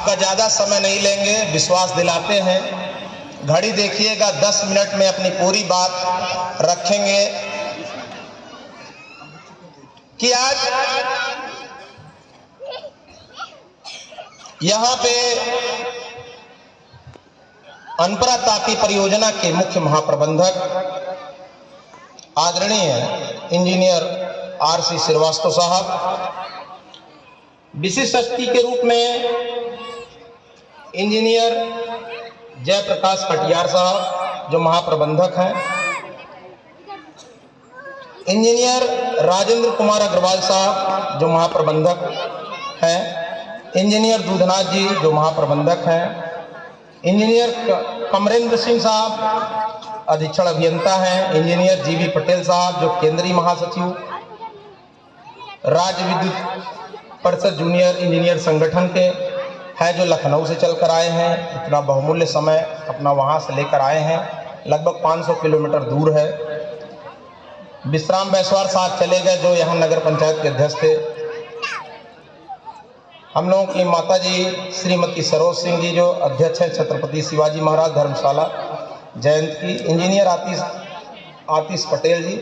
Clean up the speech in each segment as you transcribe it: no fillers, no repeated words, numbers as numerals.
आपका ज़्यादा समय नहीं लेंगे, विश्वास दिलाते हैं। घड़ी देखिएगा, 10 मिनट में अपनी पूरी बात रखेंगे कि आज यहाँ पे अनपरा तापी परियोजना के मुख्य महाप्रबंधक आदरणीय इंजीनियर आर.सी. श्रीवास्तव साहब, विशिष्ट अतिथि के रूप में इंजीनियर जयप्रकाश कटियार साहब जो महाप्रबंधक हैं, इंजीनियर राजेंद्र कुमार अग्रवाल साहब जो महाप्रबंधक हैं, इंजीनियर दूधनाथ जी जो महाप्रबंधक हैं, इंजीनियर कमरेंद्र सिंह साहब अधीक्षण अभियंता हैं, इंजीनियर जी.वी. पटेल साहब जो केंद्रीय महासचिव राज्य विद्युत परिषद जूनियर इंजीनियर संगठन के हैं, जो लखनऊ से चलकर आए हैं, इतना बहुमूल्य समय अपना वहाँ से लेकर आए हैं, लगभग 500 किलोमीटर दूर है। विश्राम बैसवार साहब चले गए जो यहाँ नगर पंचायत के अध्यक्ष थे। हम लोगों की माता जी श्रीमती सरोज सिंह जी जो अध्यक्ष हैं छत्रपति शिवाजी महाराज धर्मशाला जयंत की, इंजीनियर आतिश पटेल जी,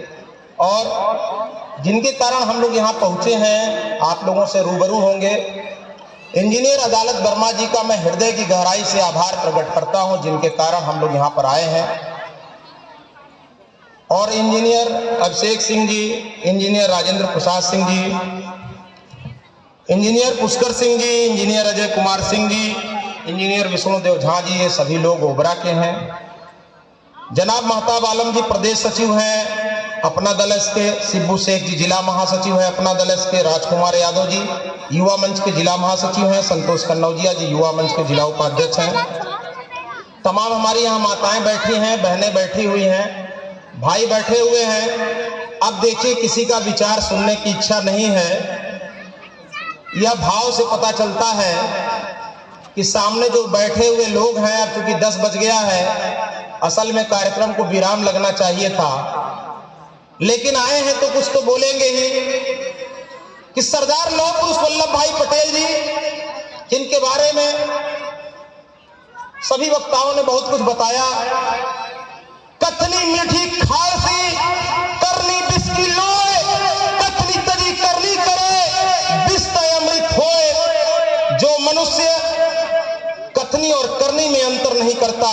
और जिनके कारण हम लोग यहाँ पहुँचे हैं, आप लोगों से रूबरू होंगे। इंजीनियर अदालत वर्मा जी का मैं हृदय की गहराई से आभार प्रकट करता हूँ, जिनके कारण हम लोग यहाँ पर आए हैं। और engineer Abhishek Singh ji, engineer Rajendra Prasad Singh ji, engineer Pushkar Singh ji, engineer Ajay Kumar Singh ji, engineer Vishnudeo Jha ji, ये सभी लोग ओबरा के हैं। जनाब महताब आलम जी प्रदेश सचिव हैं अपना दल के, शिबू शेख जी जिला महासचिव हैं अपना दल के, राजकुमार यादव जी युवा मंच के जिला महासचिव हैं, संतोष कन्नौजिया जी युवा मंच के जिला उपाध्यक्ष हैं। तमाम हमारी यहाँ माताएं बैठी हैं, बहनें बैठी हुई हैं, भाई बैठे हुए हैं। अब देखिए, किसी का विचार सुनने की इच्छा नहीं है। यह भाव से पता चलता है कि सामने जो बैठे हुए लोग हैं, अब चूंकि 10 बज गया है, असल में कार्यक्रम को विराम लगना चाहिए था, लेकिन आए हैं तो कुछ तो बोलेंगे ही कि सरदार लौह पुरुष वल्लभ भाई पटेल जी, जिनके बारे में सभी वक्ताओं ने बहुत कुछ बताया, कथनी मीठी खालसी करनी बिस्की लोए, कथनी तजी करनी करे बिस्ता अमृत होए। जो मनुष्य कथनी और करनी में अंतर नहीं करता,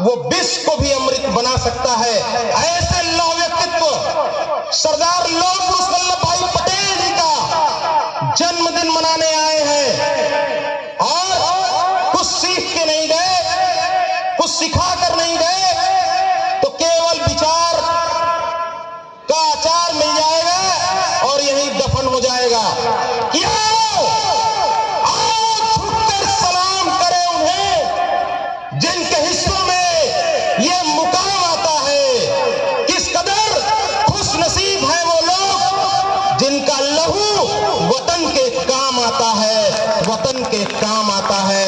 वो विष को भी अमृत बना सकता है। ऐसे लौह व्यक्तित्व सरदार लौह पुरुष वल्लभ भाई पटेल जी का जन्मदिन मनाने आए हैं, और कुछ सीख के नहीं गए, कुछ सिखा कर नहीं गए, तो केवल विचार का आचार मिल जाएगा और यही दफन हो जाएगा। क्या झुककर सलाम करें उन्हें जिनके हिस्सों में ये मुकाम आता है। किस कदर खुश नसीब है वो लोग जिनका लहू वतन के काम आता है, वतन के काम आता है।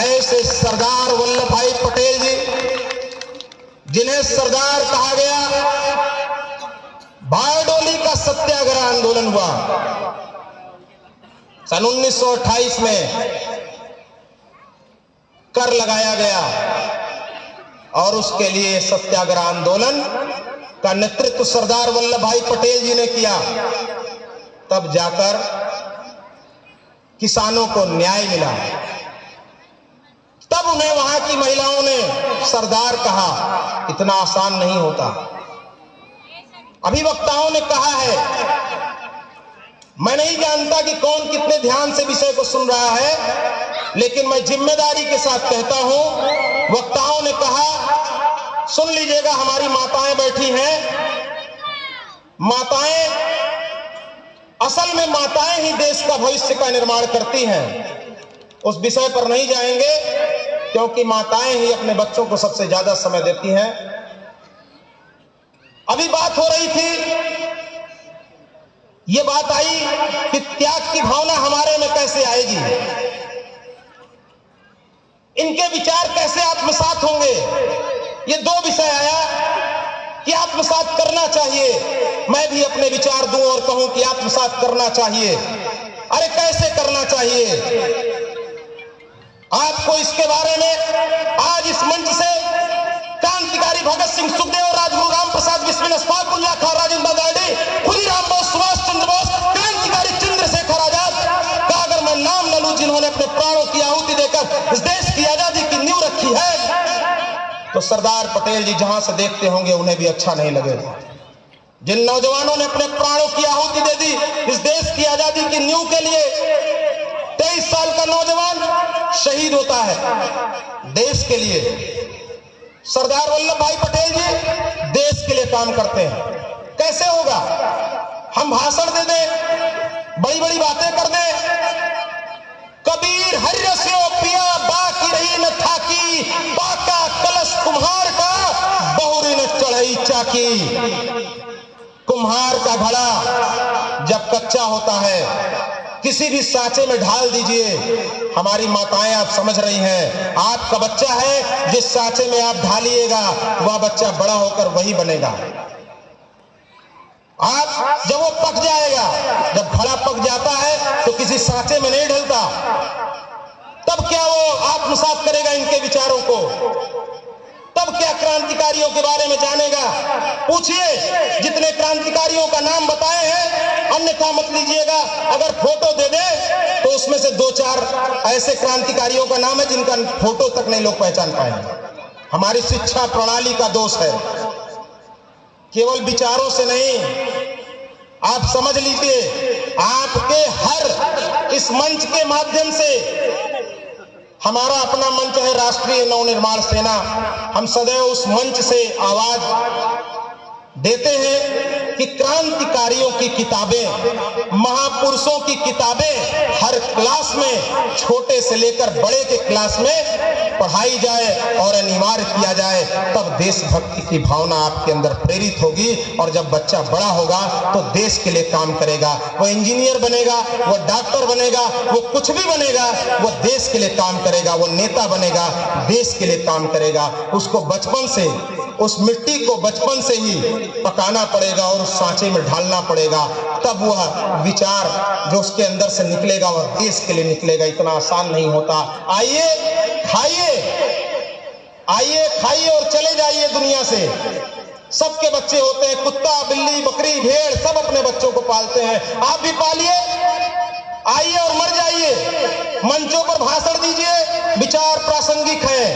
ऐसे सरदार वल्लभ भाई पटेल जी, जिन्हें सरदार कहा गया, बारडोली का सत्याग्रह आंदोलन हुआ सन 1928 में, कर लगाया गया और उसके लिए सत्याग्रह आंदोलन का नेतृत्व सरदार वल्लभ भाई पटेल जी ने किया। तब जाकर किसानों को न्याय मिला, तब उन्हें वहां की महिलाओं ने सरदार कहा। इतना आसान नहीं होता। अभिवक्ताओं ने कहा है, मैं नहीं जानता कि कौन कितने ध्यान से विषय को सुन रहा है, लेकिन मैं जिम्मेदारी के साथ कहता हूं, वक्ताओं ने कहा, सुन लीजिएगा, हमारी माताएं बैठी हैं। माताएं, असल में माताएं ही देश का भविष्य का निर्माण करती हैं। उस विषय पर नहीं जाएंगे, क्योंकि माताएं ही अपने बच्चों को सबसे ज्यादा समय देती हैं। अभी बात हो रही थी, ये बात आई कि त्याग की भावना हमारे में कैसे आएगी, इनके विचार कैसे आत्मसात होंगे। ये दो विषय आया कि आत्मसात करना चाहिए, मैं भी अपने विचार दूं और कहूं कि आत्मसात करना चाहिए। अरे कैसे करना चाहिए? आपको इसके बारे में आज इस मंच से क्रांतिकारी भगत सिंह, सुखदेव, राजगुरु राम प्रसाद, बिस्मिल अशफाक उल्लाह खां, राजेंद्र गांधी, खुदीराम बोस, सुभाष चंद्र बोस, क्रांतिकारी चंद्रशेखर आजाद का अगर मैं नाम न लूं, जिन्होंने अपने प्राणों की आहुति देकर इस देश की आजादी की नींव रखी है, तो सरदार पटेल जी जहां से देखते होंगे उन्हें भी अच्छा नहीं लगेगा। जिन नौजवानों ने अपने प्राणों की आहुति दे दी इस देश की आजादी की नींव के लिए, 23 साल का नौजवान शहीद होता है देश के लिए। सरदार वल्लभ भाई पटेल जी देश के लिए काम करते हैं। कैसे होगा? हम भाषण दे दें, बड़ी बड़ी बातें कर दें, कबीर हरिरस्यो पिया बाकी रही न थाकी, पाका कलश कुम्हार का बहुरी न चढ़ई चाकी। कुम्हार का घड़ा जब कच्चा होता है किसी भी सांचे में ढाल दीजिए। हमारी माताएं आप समझ रही हैं, आपका बच्चा है, जिस सांचे में आप ढालिएगा वह बच्चा बड़ा होकर वही बनेगा। आप जब वो पक जाएगा, जब घड़ा पक जाता है तो किसी सांचे में नहीं ढलता, तब क्या वो आत्मसात करेगा इनके विचारों को? तब क्या क्रांतिकारियों के बारे में जानेगा? पूछिए, जितने क्रांतिकारियों का नाम बताए हैं, अन्यथा मत लीजिएगा। अगर फोटो दे दे तो उसमें से 2-4 ऐसे क्रांतिकारियों का नाम है जिनका फोटो तक नहीं लोग पहचान पाएंगे। हमारी शिक्षा प्रणाली का दोष है, केवल विचारों से नहीं। आप समझ लीजिए, आपके हर इस मंच के माध्यम से, हमारा अपना मंच है राष्ट्रीय नवनिर्माण सेना, हम सदैव उस मंच से आवाज देते हैं कि क्रांतिकारियों की किताबें, महापुरुषों की किताबें हर क्लास में, छोटे से लेकर बड़े के क्लास में पढ़ाई जाए और अनिवार्य किया जाए। तब देशभक्ति की भावना आपके अंदर प्रेरित होगी और जब बच्चा बड़ा होगा तो देश के लिए काम करेगा। वो इंजीनियर बनेगा, वो डॉक्टर बनेगा, वो कुछ भी बनेगा, वो देश के लिए काम करेगा। वो नेता बनेगा, देश के लिए काम करेगा। उसको बचपन से, उस मिट्टी को बचपन से ही पकाना पड़ेगा और उस सांचे में ढालना पड़ेगा, तब वह विचार जो उसके अंदर से निकलेगा वह देश के लिए निकलेगा। इतना आसान नहीं होता। आइए खाइए और चले जाइए दुनिया से। सबके बच्चे होते हैं, कुत्ता, बिल्ली, बकरी, भेड़, सब अपने बच्चों को पालते हैं। आप भी पालिए, आइए और मर जाइए। मंचों पर भाषण दीजिए, विचार प्रासंगिक हैं।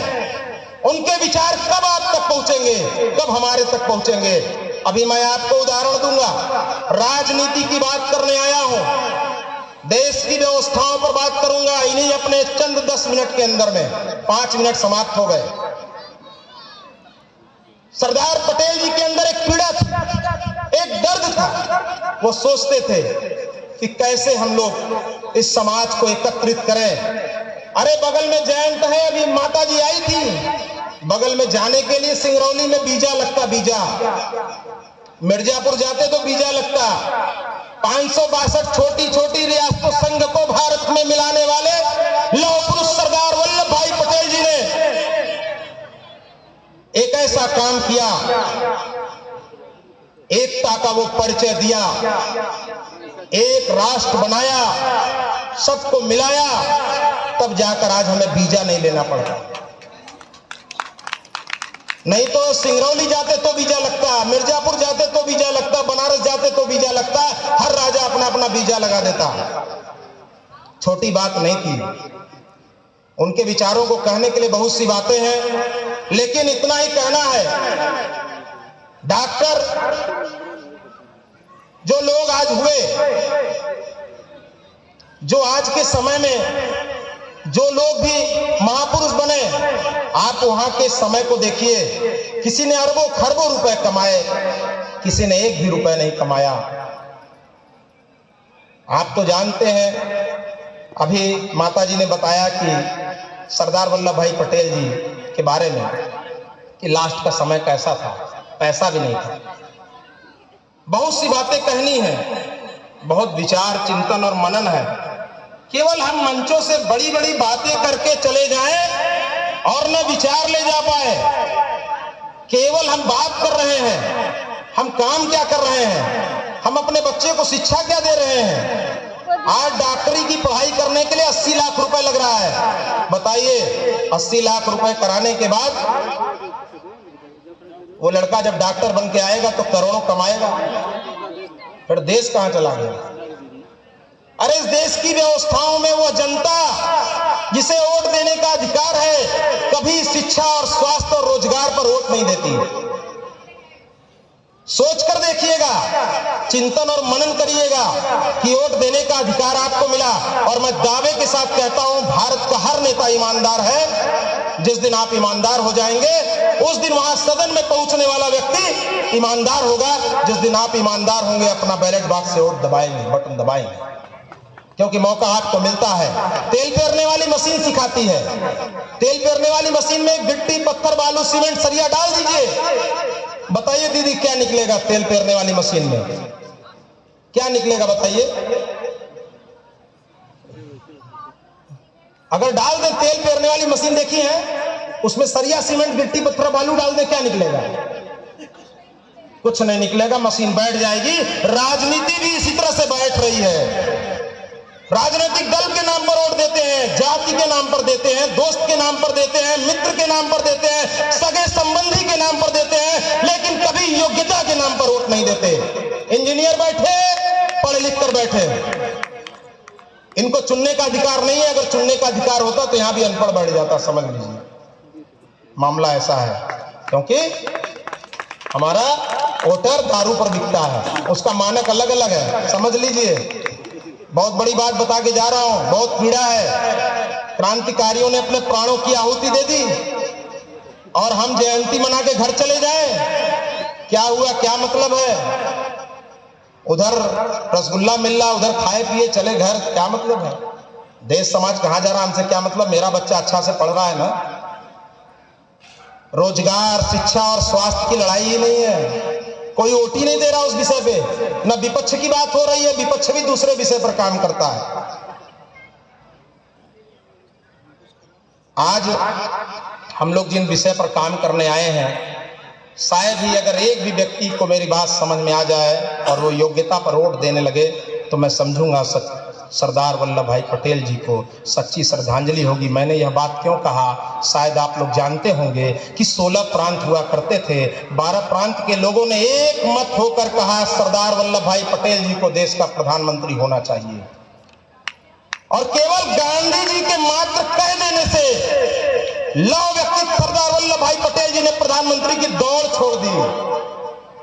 उनके विचार कब आप तक पहुंचेंगे, कब हमारे तक पहुंचेंगे? अभी मैं आपको उदाहरण दूंगा। राजनीति की बात करने आया हूं, देश की व्यवस्थाओं पर बात करूंगा इन्हीं अपने चंद 10 मिनट के अंदर में। 5 मिनट समाप्त हो गए। सरदार पटेल जी के अंदर एक पीड़ा थी, एक दर्द था। वो सोचते थे कि कैसे हम लोग इस समाज को एकत्रित करें। अरे बगल में जयंत है, अभी माता जी आई थी, बगल में जाने के लिए सिंगरौली में वीजा लगता, वीजा। मिर्जापुर जाते तो वीजा लगता। 562 छोटी छोटी रियासतों संघ को भारत में मिलाने वाले लौह पुरुष सरदार वल्लभ भाई पटेल जी ने एक ऐसा काम किया, एकता का वो परिचय दिया, एक राष्ट्र बनाया, सबको मिलाया, तब जाकर आज हमें वीजा नहीं लेना पड़ता। नहीं तो सिंगरौली जाते तो वीजा लगता, मिर्जापुर जाते तो वीजा लगता, बनारस जाते तो वीजा लगता, हर राजा अपना अपना वीजा लगा देता। छोटी बात नहीं थी। उनके विचारों को कहने के लिए बहुत सी बातें हैं, लेकिन इतना ही कहना है, डॉक्टर जो लोग आज हुए, जो आज के समय में जो लोग भी महापुरुष बने, आप वहां के समय को देखिए। किसी ने अरबों खरबों रुपए कमाए, किसी ने एक भी रुपए नहीं कमाया। आप तो जानते हैं, अभी माता जी ने बताया कि सरदार वल्लभ भाई पटेल जी के बारे में कि लास्ट का समय कैसा था, पैसा भी नहीं था। बहुत सी बातें कहनी है, बहुत विचार, चिंतन और मनन है। केवल हम मंचों से बड़ी बड़ी बातें करके चले जाएं और न विचार ले जा पाए। केवल हम बात कर रहे हैं, हम काम क्या कर रहे हैं, हम अपने बच्चे को शिक्षा क्या दे रहे हैं। आज डॉक्टरी की पढ़ाई करने के लिए 80 लाख रुपए लग रहा है? बताइए, 80 लाख रुपए कराने के बाद वो लड़का जब डॉक्टर बन के आएगा तो करोड़ों कमाएगा, फिर देश कहां चला गया? अरे इस देश की व्यवस्थाओं में वो जनता जिसे वोट देने का अधिकार है, कभी शिक्षा और स्वास्थ्य और रोजगार पर वोट नहीं देती। सोच कर देखिएगा, चिंतन और मनन करिएगा कि वोट देने का अधिकार आपको मिला। और मैं दावे के साथ कहता हूं, भारत का हर नेता ईमानदार है। जिस दिन आप ईमानदार हो जाएंगे, उस दिन वहां सदन में पहुंचने वाला व्यक्ति ईमानदार होगा। जिस दिन आप ईमानदार होंगे, अपना बैलेट बॉक्स से वोट दबाएंगे, बटन दबाएंगे, क्योंकि मौका आपको मिलता है। तेल पेरने वाली मशीन सिखाती है, तेल पेरने वाली मशीन में गिट्टी, पत्थर, बालू, सीमेंट, सरिया डाल दीजिए। बताइए दीदी, क्या निकलेगा तेल पेरने वाली मशीन में? क्या निकलेगा बताइए? अगर डाल दें तेल पेरने वाली मशीन, देखी है, उसमें सरिया, सीमेंट, गिट्टी, पत्थर, बालू डाल दें, क्या निकलेगा? कुछ नहीं निकलेगा, मशीन बैठ जाएगी। राजनीति भी इसी तरह से बैठ रही है। राजनीतिक दल के नाम पर वोट देते हैं, जाति के नाम पर देते हैं, दोस्त के नाम पर देते हैं, मित्र के नाम पर देते हैं, सगे संबंधी के नाम पर देते हैं, लेकिन कभी योग्यता के नाम पर वोट नहीं देते। इंजीनियर बैठे, पढ़ लिख कर बैठे, इनको चुनने का अधिकार नहीं है। अगर चुनने का अधिकार होता तो यहां भी अनपढ़ बैठ जाता, समझ लीजिए। मामला ऐसा है, क्योंकि हमारा वोटर दारू पर बिकता है, उसका मानक अलग अलग है, समझ लीजिए। बहुत बड़ी बात बता के जा रहा हूं, बहुत पीड़ा है। क्रांतिकारियों ने अपने प्राणों की आहुति दे दी और हम जयंती मना के घर चले जाए, क्या हुआ? क्या मतलब है? उधर रसगुल्ला मिल रहा, उधर खाए पिए चले घर, क्या मतलब है? देश समाज कहां जा रहा, हमसे क्या मतलब? मेरा बच्चा अच्छा से पढ़ रहा है ना। रोजगार, शिक्षा और स्वास्थ्य की लड़ाई ही नहीं है। कोई वोट ही नहीं दे रहा उस विषय पे। न विपक्ष की बात हो रही है, विपक्ष भी दूसरे विषय पर काम करता है। आज हम लोग जिन विषय पर काम करने आए हैं, शायद ही अगर एक भी व्यक्ति को मेरी बात समझ में आ जाए और वो योग्यता पर वोट देने लगे, तो मैं समझूंगा सरदार वल्लभ भाई पटेल जी को सच्ची श्रद्धांजलि होगी। मैंने यह बात क्यों कहा, शायद आप लोग जानते होंगे कि 16 प्रांत हुआ करते थे। 12 प्रांत के लोगों ने एक मत होकर कहा, सरदार वल्लभ भाई पटेल जी को देश का प्रधानमंत्री होना चाहिए। और केवल गांधी जी के मात्र कह देने से लौ व्यक्ति सरदार वल्लभ भाई पटेल जी ने प्रधानमंत्री की दौड़ छोड़ दी।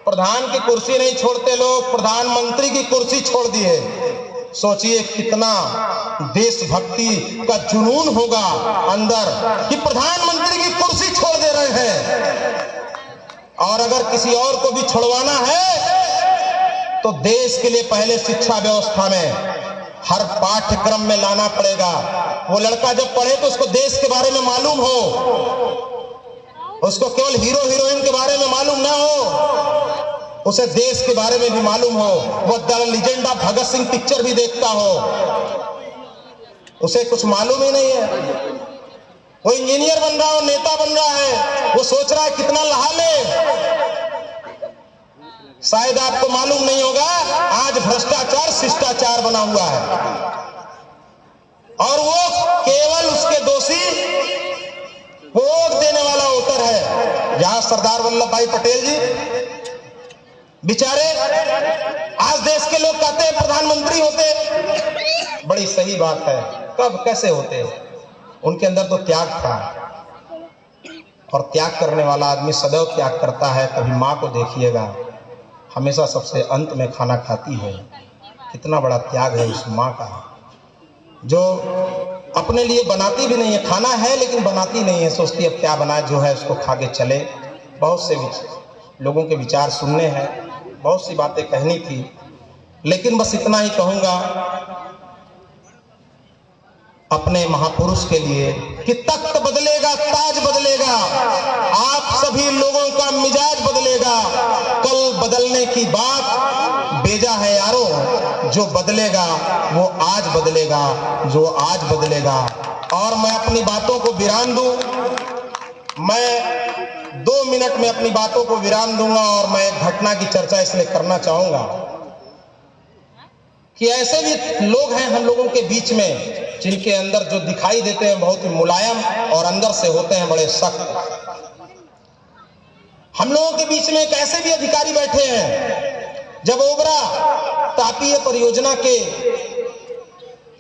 प्रधान की कुर्सी नहीं छोड़ते लोग, प्रधानमंत्री की कुर्सी छोड़ दिए। सोचिए कितना देशभक्ति का जुनून होगा अंदर कि प्रधानमंत्री की कुर्सी छोड़ दे रहे हैं। और अगर किसी और को भी छुड़वाना है तो देश के लिए पहले शिक्षा व्यवस्था में हर पाठ्यक्रम में लाना पड़ेगा। वो लड़का जब पढ़े तो उसको देश के बारे में मालूम हो, उसको केवल हीरो हीरोइन के बारे में मालूम ना हो, उसे देश के बारे में भी मालूम हो। वो the legend of Bhagat Singh picture भी देखता हो, उसे कुछ मालूम ही नहीं है। वो इंजीनियर बन रहा हो, नेता बन रहा है, वो सोच रहा है कितना लहा ले। शायद आपको मालूम नहीं होगा, आज भ्रष्टाचार शिष्टाचार बना हुआ है और वो केवल उसके दोषी वोट देने वाला वोटर है। जहां सरदार वल्लभ भाई पटेल जी बेचारे आज देश के लोग कहते हैं प्रधानमंत्री होते, बड़ी सही बात है, कब कैसे होते? उनके अंदर तो त्याग था, और त्याग करने वाला आदमी सदैव त्याग करता है। कभी माँ को देखिएगा, हमेशा सबसे अंत में खाना खाती है। कितना बड़ा त्याग है उस माँ का, जो अपने लिए बनाती भी नहीं है, खाना है लेकिन बनाती नहीं है, सोचती अब क्या बनाए, जो है उसको खा के चले। बहुत से लोगों के विचार सुनने हैं, बहुत सी बातें कहनी थी, लेकिन बस इतना ही कहूंगा अपने महापुरुष के लिए कि तख्त बदलेगा, ताज बदलेगा, आप सभी लोगों का मिजाज बदलेगा। कल बदलने की बात बेजा है यारों, जो बदलेगा वो आज बदलेगा, जो आज बदलेगा। और मैं अपनी बातों को विराम दूं, मैं 2 मिनट में अपनी बातों को विराम दूंगा और मैं एक घटना की चर्चा इसलिए करना चाहूंगा कि ऐसे भी लोग हैं हम लोगों के बीच में जिनके अंदर जो दिखाई देते हैं बहुत ही मुलायम और अंदर से होते हैं बड़े सख्त। हम लोगों के बीच में एक ऐसे भी अधिकारी बैठे हैं, जब ओबरा तापीय परियोजना के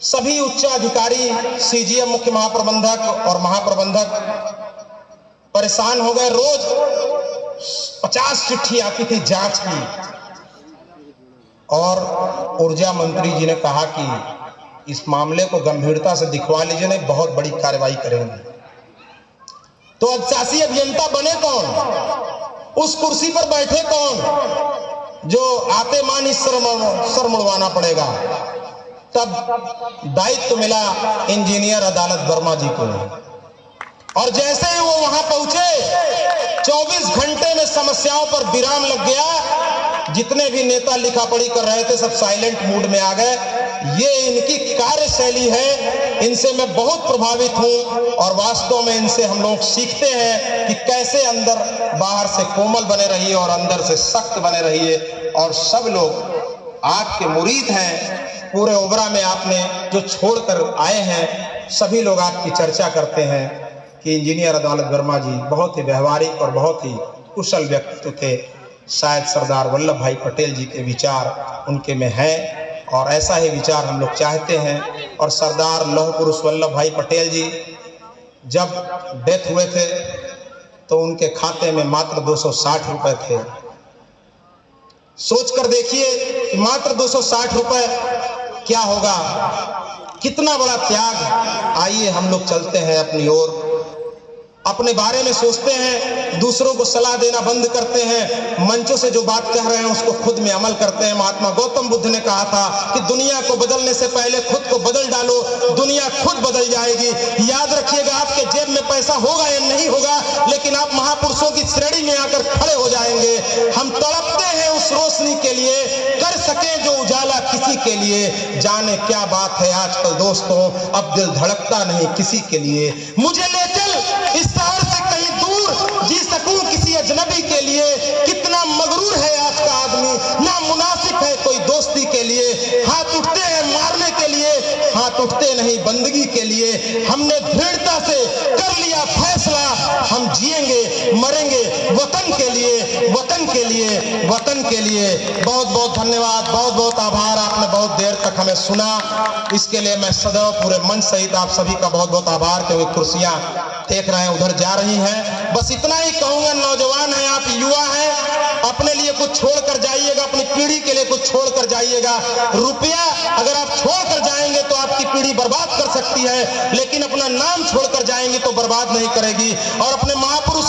सभी उच्च अधिकारी, सीजीएम, मुख्य महाप्रबंधक और महाप्रबंधक परेशान हो गए। रोज 50 चिट्ठी आती थी जांच की, और ऊर्जा मंत्री जी ने कहा कि इस मामले को गंभीरता से दिखवा लीजिए, नहीं बहुत बड़ी कार्रवाई करेंगे। तो अधिशासी अभियंता बने कौन, उस कुर्सी पर बैठे कौन जो आते मान सर मुड़वाना पड़ेगा। तब दायित्व मिला इंजीनियर अदालत वर्मा जी को, और जैसे ही वो वहां पहुंचे 24 घंटे में समस्याओं पर विराम लग गया। जितने भी नेता लिखा पढ़ी कर रहे थे सब साइलेंट मूड में आ गए। ये इनकी कार्यशैली है, इनसे मैं बहुत प्रभावित हूं, और वास्तव में इनसे हम लोग सीखते हैं कि कैसे अंदर बाहर से कोमल बने रहिए और अंदर से सख्त बने रहिए। और सब लोग आपके मुरीद हैं। पूरे ओबरा में आपने जो छोड़कर आए हैं, सभी लोग आपकी चर्चा करते हैं कि इंजीनियर अदालत वर्मा जी बहुत ही व्यवहारिक और बहुत ही कुशल व्यक्तित्व थे। शायद सरदार वल्लभ भाई पटेल जी के विचार उनके में हैं, और ऐसा ही विचार हम लोग चाहते हैं। और सरदार लौह पुरुष वल्लभ भाई पटेल जी जब डेथ हुए थे तो उनके खाते में मात्र 260 रुपए थे। सोच कर देखिए मात्र 260 रुपए क्या होगा, कितना बड़ा त्याग। आइए हम लोग चलते हैं अपनी ओर, अपने बारे में सोचते हैं, दूसरों को सलाह देना बंद करते हैं, मंचों से जो बात कह रहे हैं उसको खुद में अमल करते हैं। महात्मा गौतम बुद्ध ने कहा था कि दुनिया को बदलने से पहले खुद को बदल डालो, दुनिया खुद बदल जाएगी। याद रखिएगा, आपके जेब में पैसा होगा या नहीं होगा, लेकिन आप महापुरुषों की श्रेणी में आकर खड़े हो जाएंगे। हम तड़पते हैं उस रोशनी के लिए, कर सके जो उजाला किसी के लिए। जाने क्या बात है आजकल दोस्तों, अब दिल धड़कता नहीं किसी के लिए। मुझे ले चल इस शहर से कहीं दूर, जी सकूं किसी अजनबी के लिए। कितना मगरूर है आज का आदमी, ना मुनासिब है कोई दोस्ती के लिए। हाथ उठते हैं मारने के लिए, हाथ उठते नहीं बंदगी के लिए। हमने दृढ़ता से कर लिया फैसला, हम जिएंगे मरेंगे वतन के लिए, वतन के लिए, वतन के लिए। बहुत बहुत धन्यवाद, बहुत बहुत आभार। आपने बहुत देर तक हमें सुना, इसके लिए मैं सदैव पूरे मन सहित आप सभी का बहुत बहुत आभार। क्योंकि कुर्सियां देख रहे हैं उधर जा रही हैं। बस इतना ही कहूंगा, नौजवान हैं आप, युवा हैं, अपने लिए कुछ छोड़ कर जाइएगा, अपनी पीढ़ी के लिए कुछ छोड़ कर जाइएगा। रुपया अगर आप छोड़ कर जाएंगे तो आपकी पीढ़ी बर्बाद कर सकती है, लेकिन अपना नाम छोड़ कर जाएंगे तो बर्बाद नहीं करेगी। और अपने महापुरुष